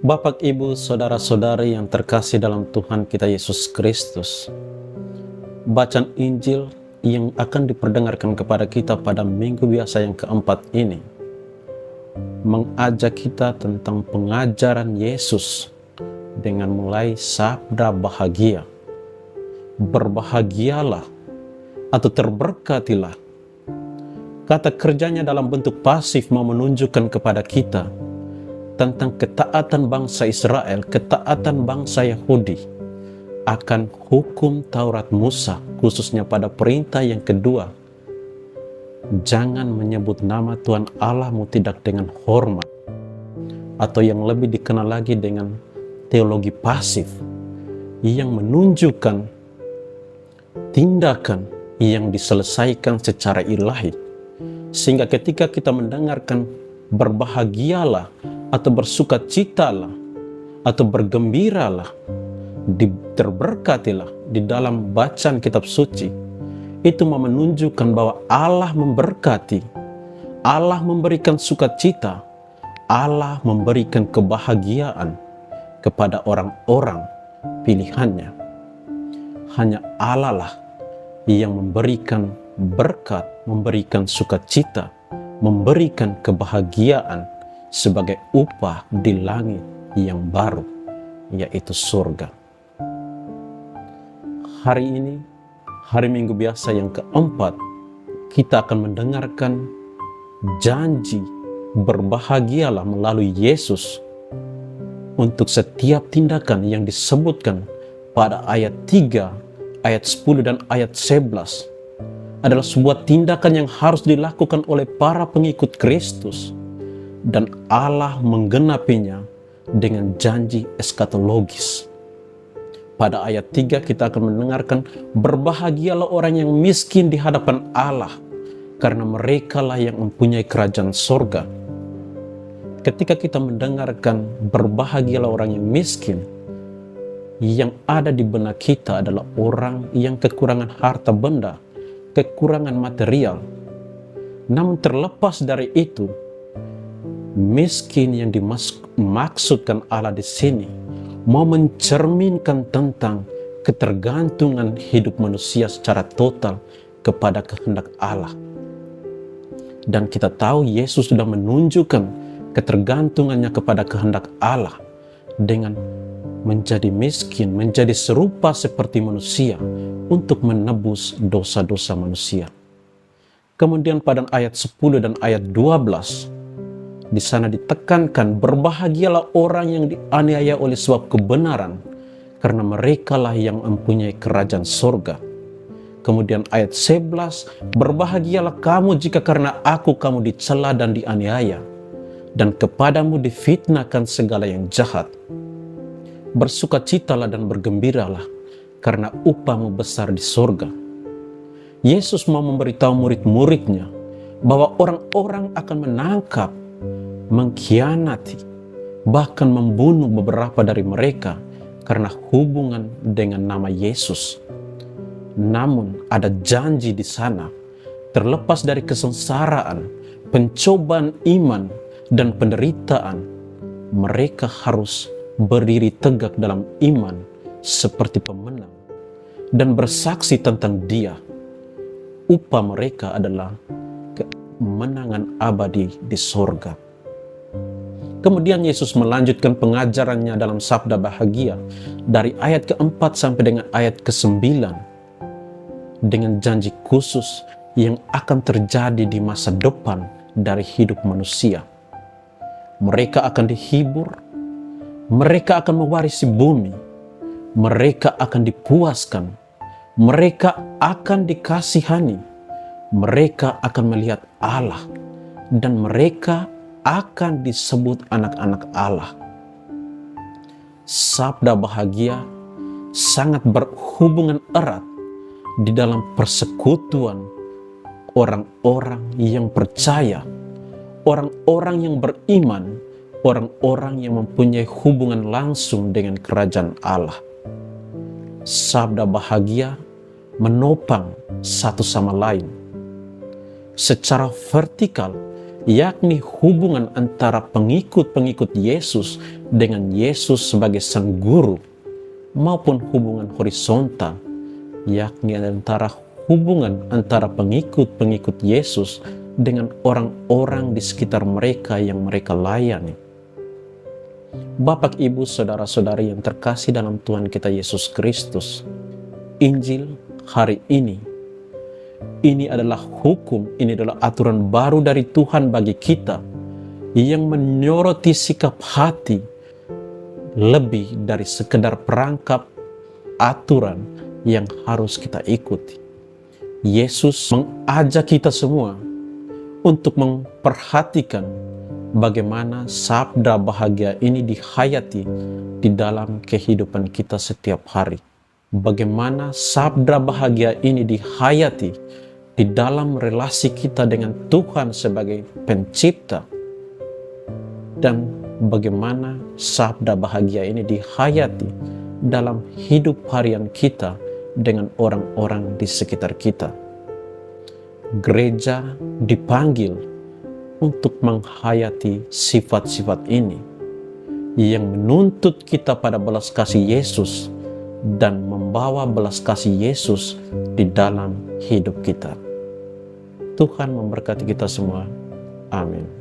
Bapak, Ibu, Saudara-saudari yang terkasih dalam Tuhan kita Yesus Kristus, bacaan Injil yang akan diperdengarkan kepada kita pada minggu biasa yang keempat ini mengajak kita tentang pengajaran Yesus dengan mulai sabda bahagia. Berbahagialah atau terberkatilah. Kata kerjanya dalam bentuk pasif mau menunjukkan kepada kita tentang ketaatan bangsa Israel, ketaatan bangsa Yahudi akan hukum Taurat Musa, khususnya pada perintah yang kedua. Jangan menyebut nama Tuhan Allahmu tidak dengan hormat, atau yang lebih dikenal lagi dengan teologi pasif, yang menunjukkan tindakan yang diselesaikan secara ilahi. Sehingga ketika kita mendengarkan berbahagialah atau bersukacitalah atau bergembiralah, terberkatilah di dalam bacaan kitab suci, itu menunjukkan bahwa Allah memberkati, Allah memberikan sukacita, Allah memberikan kebahagiaan kepada orang-orang pilihannya. Hanya Allah lah yang memberikan berkat, memberikan sukacita, memberikan kebahagiaan sebagai upah di langit yang baru, yaitu surga. Hari ini, hari Minggu biasa yang keempat, kita akan mendengarkan janji berbahagialah melalui Yesus untuk setiap tindakan yang disebutkan pada ayat 3, ayat 10 dan ayat 11 adalah sebuah tindakan yang harus dilakukan oleh para pengikut Kristus, dan Allah menggenapinya dengan janji eskatologis. Pada ayat 3 kita akan mendengarkan berbahagialah orang yang miskin di hadapan Allah, karena merekalah yang mempunyai kerajaan sorga. Ketika kita mendengarkan berbahagialah orang yang miskin, yang ada di benak kita adalah orang yang kekurangan harta benda, kekurangan material. Namun terlepas dari itu, miskin yang dimaksudkan Allah di sini mau mencerminkan tentang ketergantungan hidup manusia secara total kepada kehendak Allah. Dan kita tahu Yesus sudah menunjukkan ketergantungannya kepada kehendak Allah dengan menjadi miskin, menjadi serupa seperti manusia untuk menebus dosa-dosa manusia. Kemudian pada ayat 10 dan ayat 12, di sana ditekankan berbahagialah orang yang dianiaya oleh sebab kebenaran, karena merekalah yang mempunyai kerajaan sorga. Kemudian ayat 11, berbahagialah kamu jika karena aku kamu dicela dan dianiaya, dan kepadamu difitnahkan segala yang jahat. Bersukacitalah dan bergembiralah, karena upahmu besar di sorga. Yesus mau memberitahu murid-muridnya bahwa orang-orang akan menangkap, mengkhianati, bahkan membunuh beberapa dari mereka karena hubungan dengan nama Yesus. Namun ada janji di sana, terlepas dari kesengsaraan, pencobaan iman, dan penderitaan, mereka harus berdiri tegak dalam iman seperti pemenang dan bersaksi tentang Dia. Upah mereka adalah kemenangan abadi di sorga. Kemudian Yesus melanjutkan pengajarannya dalam sabda bahagia dari ayat keempat sampai dengan ayat ke-9 dengan janji khusus yang akan terjadi di masa depan dari hidup manusia. Mereka akan dihibur, mereka akan mewarisi bumi, mereka akan dipuaskan, mereka akan dikasihani, mereka akan melihat Allah, dan mereka akan disebut anak-anak Allah. Sabda bahagia sangat berhubungan erat di dalam persekutuan orang-orang yang percaya, orang-orang yang beriman, orang-orang yang mempunyai hubungan langsung dengan kerajaan Allah. Sabda bahagia menopang satu sama lain. Secara vertikal, yakni hubungan antara pengikut-pengikut Yesus dengan Yesus sebagai sang guru, maupun hubungan horizontal, yakni hubungan antara pengikut-pengikut Yesus dengan orang-orang di sekitar mereka yang mereka layani. Bapak, Ibu, saudara-saudari yang terkasih dalam Tuhan kita Yesus Kristus, Injil hari ini adalah hukum, ini adalah aturan baru dari Tuhan bagi kita yang menyoroti sikap hati lebih dari sekedar perangkap aturan yang harus kita ikuti. Yesus mengajak kita semua untuk memperhatikan bagaimana sabda bahagia ini dihayati di dalam kehidupan kita setiap hari. Bagaimana sabda bahagia ini dihayati di dalam relasi kita dengan Tuhan sebagai pencipta, dan bagaimana sabda bahagia ini dihayati dalam hidup harian kita dengan orang-orang di sekitar kita. Gereja dipanggil untuk menghayati sifat-sifat ini yang menuntut kita pada belas kasih Yesus dan membawa belas kasih Yesus di dalam hidup kita. Tuhan memberkati kita semua. Amin.